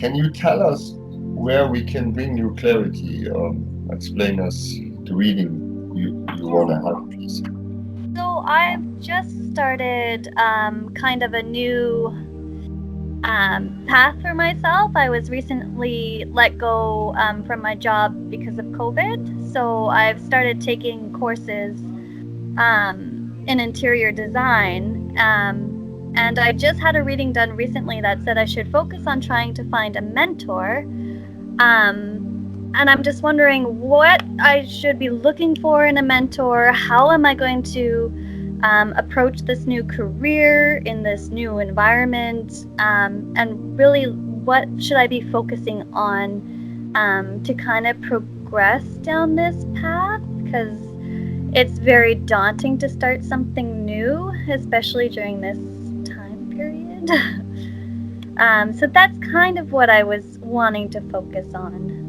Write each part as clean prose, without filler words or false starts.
Can you tell us where we can bring you clarity? Explain us the reading you want to have, please. So I've just started kind of a new path for myself. I was recently let go from my job because of COVID. So I've started taking courses in interior design. And I just had a reading done recently that said I should focus on trying to find a mentor. And I'm just wondering what I should be looking for in a mentor. How am I going to approach this new career in this new environment? And really, what should I be focusing on to kind of progress down this path? Because it's very daunting to start something new, especially during this time period. So that's kind of what I was wanting to focus on.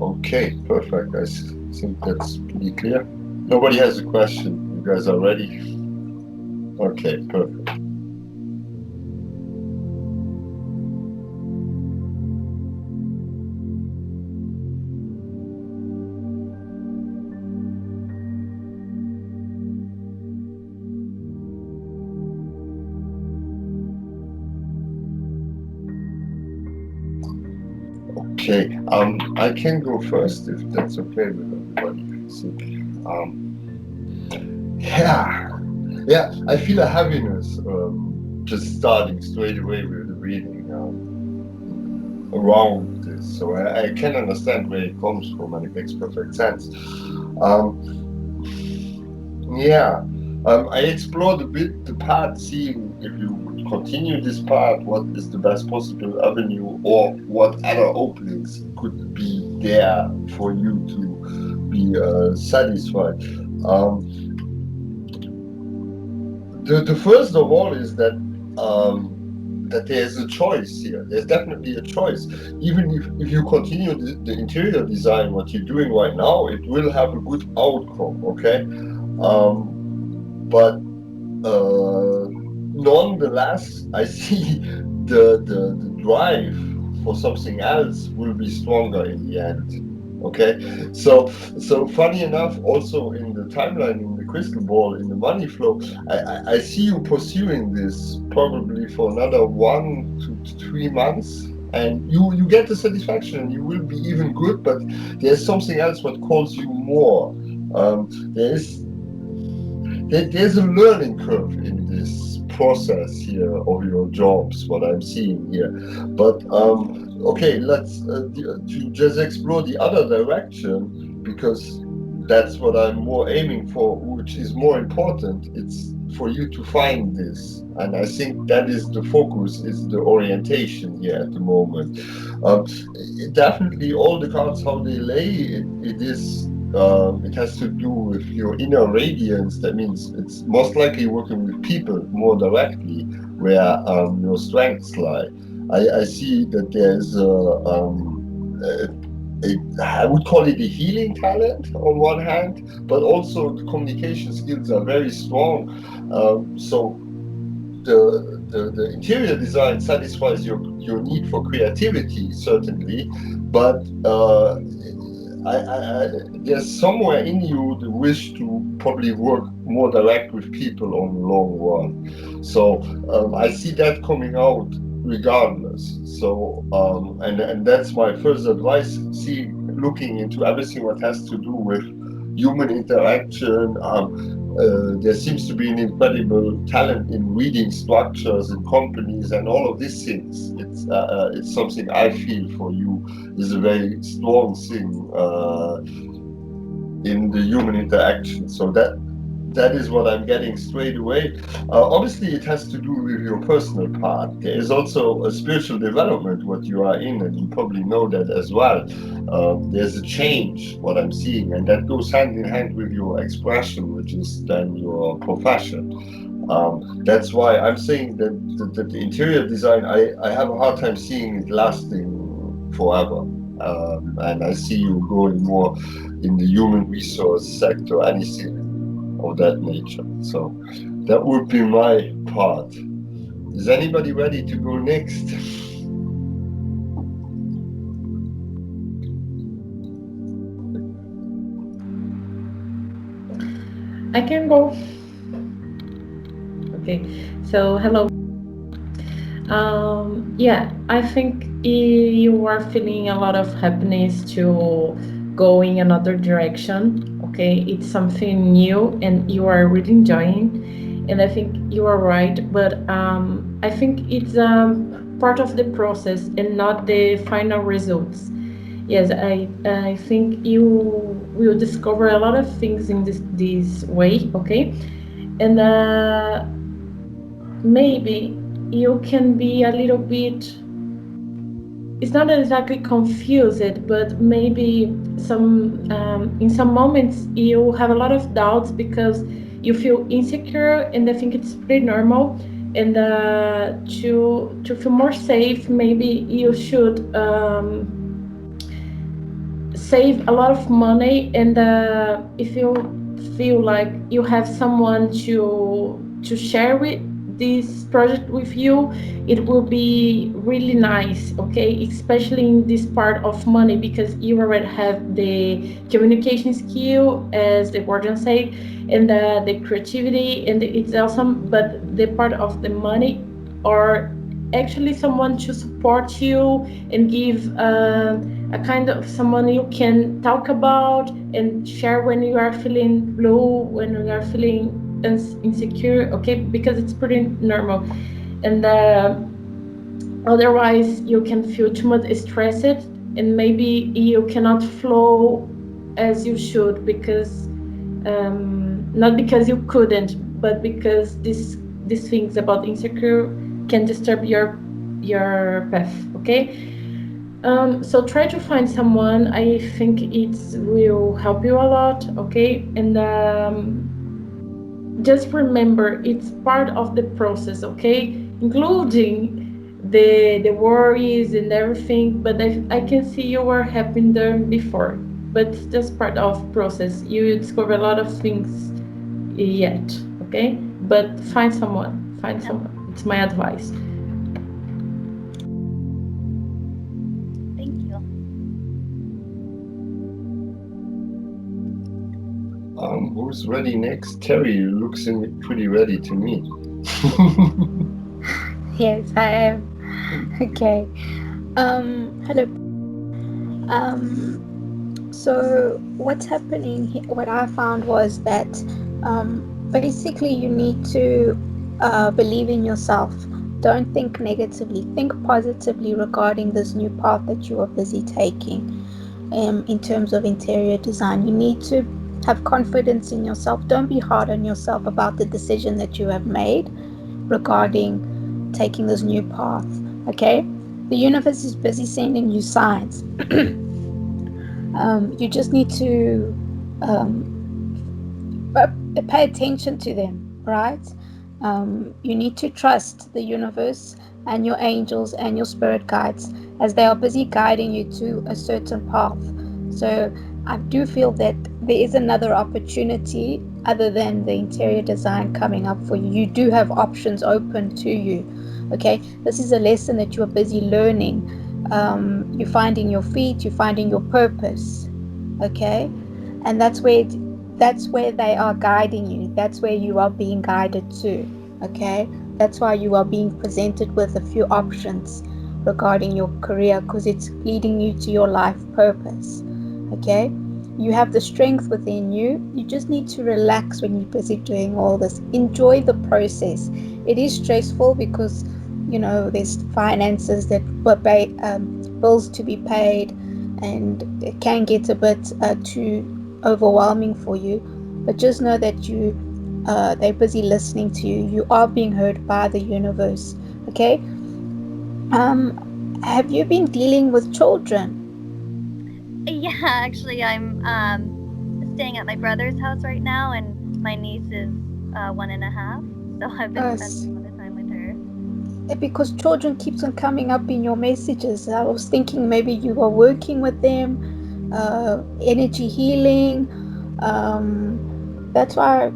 Okay, perfect. I think that's pretty clear. Nobody has a question. You guys are ready? Okay, perfect. Okay, I can go first if that's okay with everybody. I think. Yeah, I feel a heaviness just starting straight away with the reading around this. So I can understand where it comes from and it makes perfect sense. Um, yeah, I explored a bit the path, seeing if you would continue this path, what is the best possible avenue, or what other openings could be there for you to be satisfied. Um, the first of all is that there's a choice here. There's definitely a choice. Even if you continue the interior design, what you're doing right now, it will have a good outcome, okay? But nonetheless, I see the drive for something else will be stronger in the end. Okay, so funny enough, also in the timeline, in the crystal ball, in the money flow, I see you pursuing this probably for another 1 to 3 months, and you get the satisfaction, and you will be even good. But there's something else what calls you more. There's there's a learning curve in this process here of your jobs, what I'm seeing here. But okay, let's to just explore the other direction, because that's what I'm more aiming for, which is more important. It's for you to find this, and I think that is the focus, is the orientation here at the moment. um, Definitely all the cards how they lay it is it has to do with your inner radiance. That means it's most likely working with people more directly, where your strengths lie. I see that there's I would call it a healing talent on one hand, but also the communication skills are very strong. So the interior design satisfies your need for creativity, certainly, but there's somewhere in you the wish to probably work more direct with people on the long run. So I see that coming out regardless. So and that's my first advice. See, looking into everything what has to do with human interaction. There seems to be an incredible talent in reading structures in companies and all of these things. It's something I feel for you is a very strong thing in the human interaction. So that is what I'm getting straight away. Obviously, it has to do with your personal part. There is also a spiritual development what you are in, and you probably know that as well. There's a change what I'm seeing, and that goes hand in hand with your expression, which is then your profession. That's why I'm saying that the interior design, I have a hard time seeing it lasting forever. And I see you going more in the human resource sector, anything of that nature. So that would be my part. Is anybody ready to go next? I can go. Okay, so hello. Yeah, I think you are feeling a lot of happiness to go in another direction. Okay, it's something new and you are really enjoying. And I think you are right, but I think it's part of the process and not the final results. Yes, I think you will discover a lot of things in this way. Okay, and maybe you can be a little bit, it's not exactly confused, but maybe some in some moments you have a lot of doubts because you feel insecure, and I think it's pretty normal. And to feel more safe, maybe you should save a lot of money. And if you feel like you have someone to share with this project with you, it will be really nice. Okay, especially in this part of money, because you already have the communication skill, as the guardian said, and the creativity, and it's awesome. But the part of the money, or actually someone to support you and give a kind of someone you can talk about and share when you are feeling low, when you are feeling insecure. Okay, because it's pretty normal. And otherwise you can feel too much stressed, and maybe you cannot flow as you should, because not because you couldn't, but because these things about insecure can disturb your path. Okay, so try to find someone. I think it will help you a lot. Okay, and just remember it's part of the process. Okay, including the worries and everything. But I can see you were happy there before, but it's just part of process. You discover a lot of things yet. Okay, but find someone. Find Yep. someone. It's my advice. Thank you. Who's ready next? Terry looks pretty ready to me. Yes, I am. Okay. Hello. So what's happening here, what I found was that basically you need to believe in yourself. Don't think negatively. Think positively regarding this new path that you are busy taking. In terms of interior design, you need to have confidence in yourself. Don't be hard on yourself about the decision that you have made regarding taking this new path. Okay, the universe is busy sending you signs. You just need to pay attention to them, right? You need to trust the universe and your angels and your spirit guides, as they are busy guiding you to a certain path. So I do feel that there is another opportunity other than the interior design coming up for you. You do have options open to you. Okay, this is a lesson that you are busy learning. You're finding your feet, you're finding your purpose. Okay, and that's where they are guiding you. That's where you are being guided to. Okay, that's why you are being presented with a few options regarding your career, because it's leading you to your life purpose. Okay, you have the strength within you. You just need to relax when you're busy doing all this. Enjoy the process. It is stressful because there's finances that were bills to be paid, and it can get a bit too overwhelming for you. But just know that they're busy listening to you. You are being heard by the universe. Okay. Have you been dealing with children? Yeah, actually, I'm staying at my brother's house right now, and my niece is 1.5, so I've been spending Yes. a lot of time with her. Because children keeps on coming up in your messages. I was thinking maybe you are working with them, energy healing. That's why.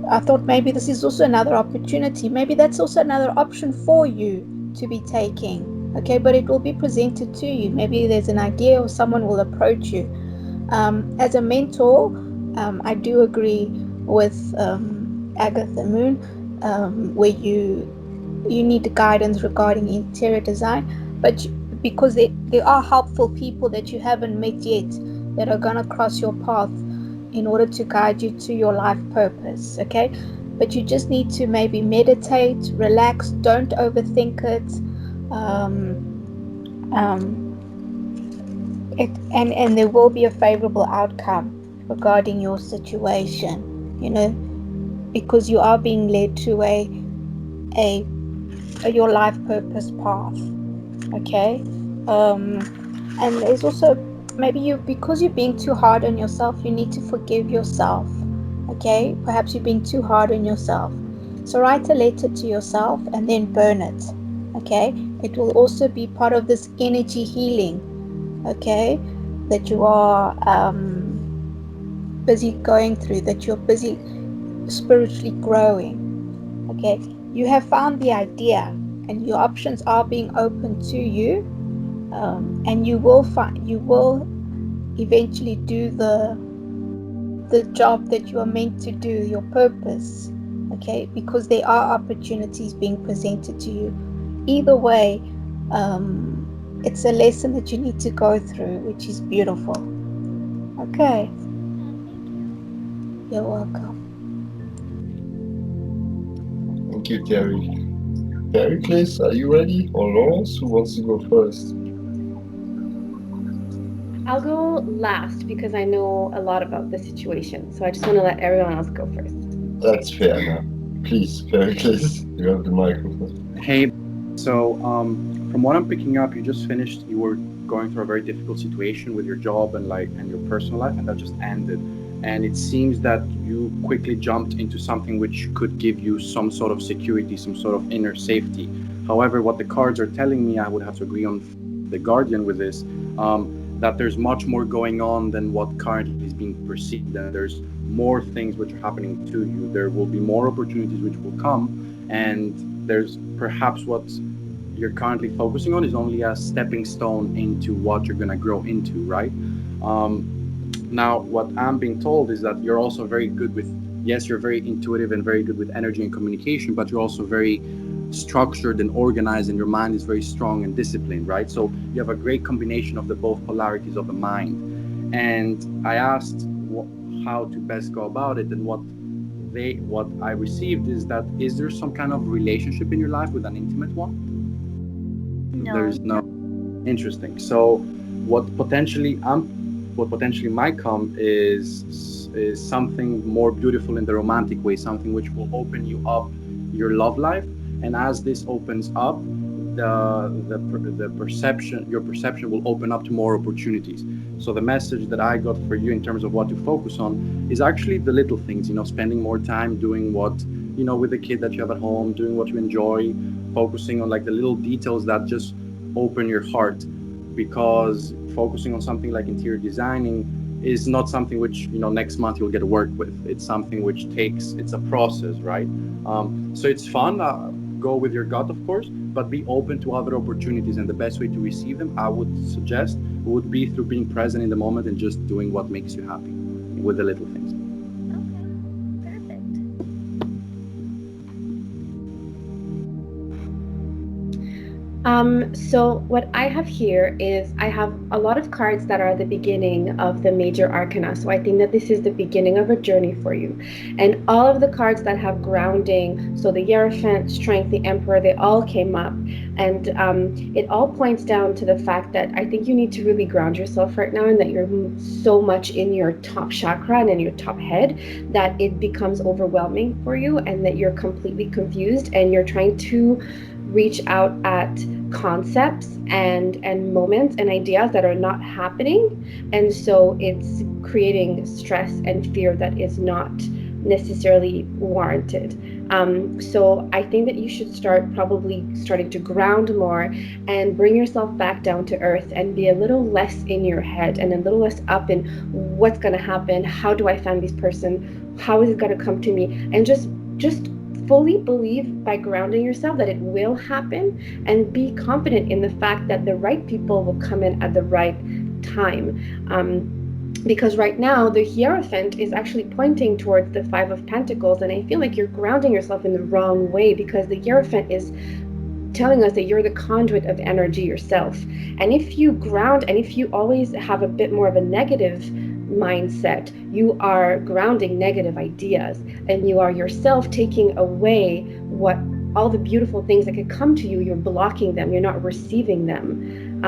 I thought maybe this is also another opportunity. Maybe that's also another option for you to be taking. Okay, but it will be presented to you. Maybe there's an idea or someone will approach you. As a mentor, I do agree with Agatha Moon, where you need guidance regarding interior design, but because there are helpful people that you haven't met yet that are gonna cross your path in order to guide you to your life purpose. Okay, but you just need to maybe meditate, relax, don't overthink it. Um, um, and there will be a favorable outcome regarding your situation, you know, because you are being led to a your life purpose path. Okay, and there's also maybe because you're being too hard on yourself, you need to forgive yourself. Okay, perhaps you're being too hard on yourself, so write a letter to yourself and then burn it. Okay, it will also be part of this energy healing. Okay, that you are busy going through, that you're busy spiritually growing. Okay, you have found the idea and your options are being open to you, and you will eventually do the job that you are meant to do, your purpose. Okay, because there are opportunities being presented to you. Either way, it's a lesson that you need to go through, which is beautiful. Okay, you're welcome. Thank you, Terry. Pericles, are you ready? Or Lawrence, who wants to go first? I'll go last because I know a lot about the situation. So I just want to let everyone else go first. That's fair enough. Please, Pericles, you have the microphone. Hey, so from what I'm picking up, you just finished. You were going through a very difficult situation with your job and your personal life, and that just ended. And it seems that you quickly jumped into something which could give you some sort of security, some sort of inner safety. However, what the cards are telling me, I would have to agree on the Guardian with this, that there's much more going on than what currently is being perceived, and there's more things which are happening to you. There will be more opportunities which will come, and there's perhaps what you're currently focusing on is only a stepping stone into what you're going to grow into, right? Now, what I'm being told is that you're also very good with, yes, you're very intuitive and very good with energy and communication, but you're also very structured and organized, and your mind is very strong and disciplined, right? So you have a great combination of the both polarities of the mind. And I asked how to best go about it, and what I received is that, is there some kind of relationship in your life with an intimate one? No. There's no. Interesting. So what potentially might come is something more beautiful in the romantic way, something which will open you up your love life. And as this opens up, your perception will open up to more opportunities. So the message that I got for you in terms of what to focus on is actually the little things, spending more time doing what, with the kid that you have at home, doing what you enjoy, focusing on like the little details that just open your heart. Because focusing on something like interior designing is not something which, next month you'll get to work with. It's something which it's a process, right? So it's fun. Go with your gut, of course, but be open to other opportunities. And the best way to receive them, I would suggest, would be through being present in the moment and just doing what makes you happy with the little things. Okay, perfect. So what I have here is I have a lot of cards that are the beginning of the major arcana. So I think that this is the beginning of a journey for you. And all of the cards that have grounding, so the Hierophant, Strength, the Emperor, they all came up. And it all points down to the fact that I think you need to really ground yourself right now, and that you're so much in your top chakra and in your top head that it becomes overwhelming for you, and that you're completely confused, and you're trying to reach out at concepts and moments and ideas that are not happening, and so it's creating stress and fear that is not necessarily warranted. So I think that you should start probably starting to ground more and bring yourself back down to earth and be a little less in your head and a little less up in what's going to happen, how do I find this person, how is it going to come to me, and just fully believe by grounding yourself that it will happen, and be confident in the fact that the right people will come in at the right time. Because right now the Hierophant is actually pointing towards the Five of Pentacles, and I feel like you're grounding yourself in the wrong way, because the Hierophant is telling us that you're the conduit of energy yourself. And if you ground, and if you always have a bit more of a negative mindset, you are grounding negative ideas, and you are yourself taking away what all the beautiful things that could come to you. You're blocking them, you're not receiving them.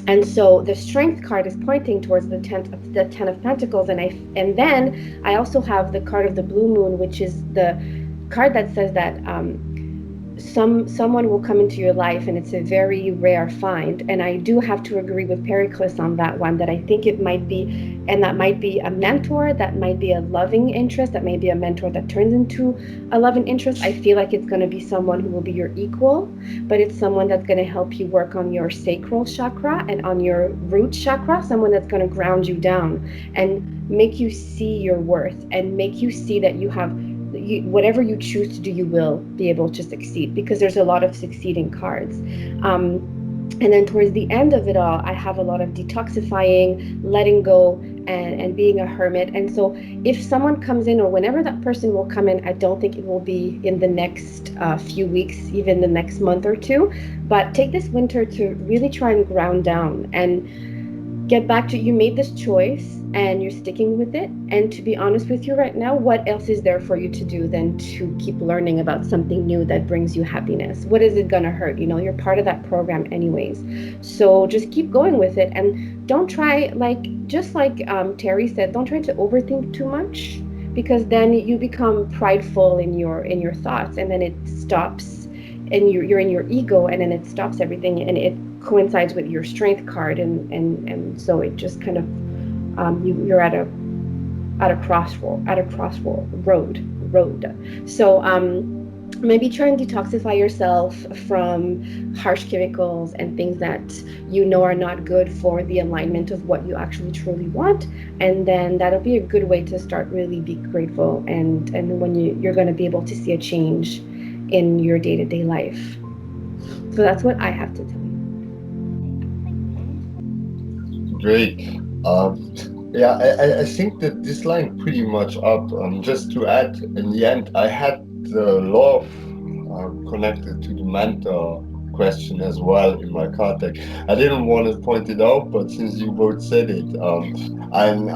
And so the Strength card is pointing towards the Ten of Pentacles, and then I also have the card of the Blue Moon, which is the card that says that someone will come into your life, and it's a very rare find. And I do have to agree with Pericles on that one, that I think it might be, and that might be a mentor, that might be a loving interest, that may be a mentor that turns into a loving interest. I feel like it's going to be someone who will be your equal, but it's someone that's going to help you work on your sacral chakra and on your root chakra, someone that's going to ground you down and make you see your worth, and make you see that you have whatever you choose to do, you will be able to succeed, because there's a lot of succeeding cards. And then towards the end of it all, I have a lot of detoxifying, letting go, and being a hermit. And so if someone comes in, or whenever that person will come in, I don't think it will be in the next few weeks, even the next month or two, but take this winter to really try and ground down and get back to, you made this choice and you're sticking with it. And to be honest with you right now, what else is there for you to do than to keep learning about something new that brings you happiness? What is it gonna hurt? You're part of that program anyways. So just keep going with it, and don't try, just like Terry said, don't try to overthink too much, because then you become prideful in your thoughts, and then it stops, and you're in your ego, and then it stops everything, and it coincides with your Strength card, and so it just kind of you're at a crossroad. So maybe try and detoxify yourself from harsh chemicals and things that are not good for the alignment of what you actually truly want, and then that'll be a good way to start really be grateful, and when you're going to be able to see a change in your day-to-day life. So that's what I have to tell you. Great. Yeah, I think that this line pretty much up. Just to add, in the end, I had the love connected to the mentor question as well in my card deck. I didn't want to point it out, but since you both said it, and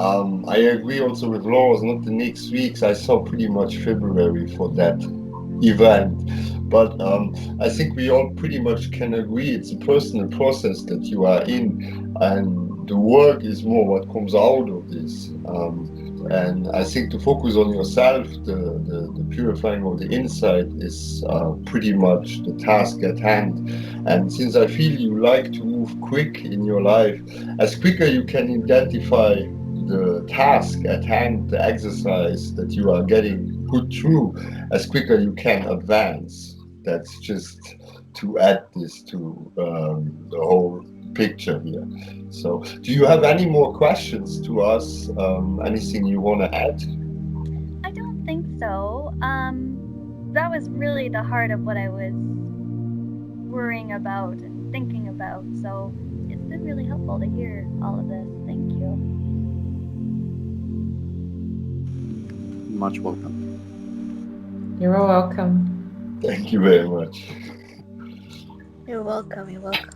I agree also with Laura's, not the next weeks. I saw pretty much February for that event. But I think we all pretty much can agree it's a personal process that you are in, and the work is more what comes out of this. And I think to focus on yourself, the purifying of the inside is pretty much the task at hand. And since I feel you like to move quick in your life, as quicker you can identify the task at hand, the exercise that you are getting put through, as quicker you can advance. That's just to add this to the whole picture here. So, do you have any more questions to us? Anything you want to add? I don't think so. That was really the heart of what I was worrying about and thinking about. So it's been really helpful to hear all of this. Thank you. Much welcome. You're welcome. Thank you very much. You're welcome. You're welcome.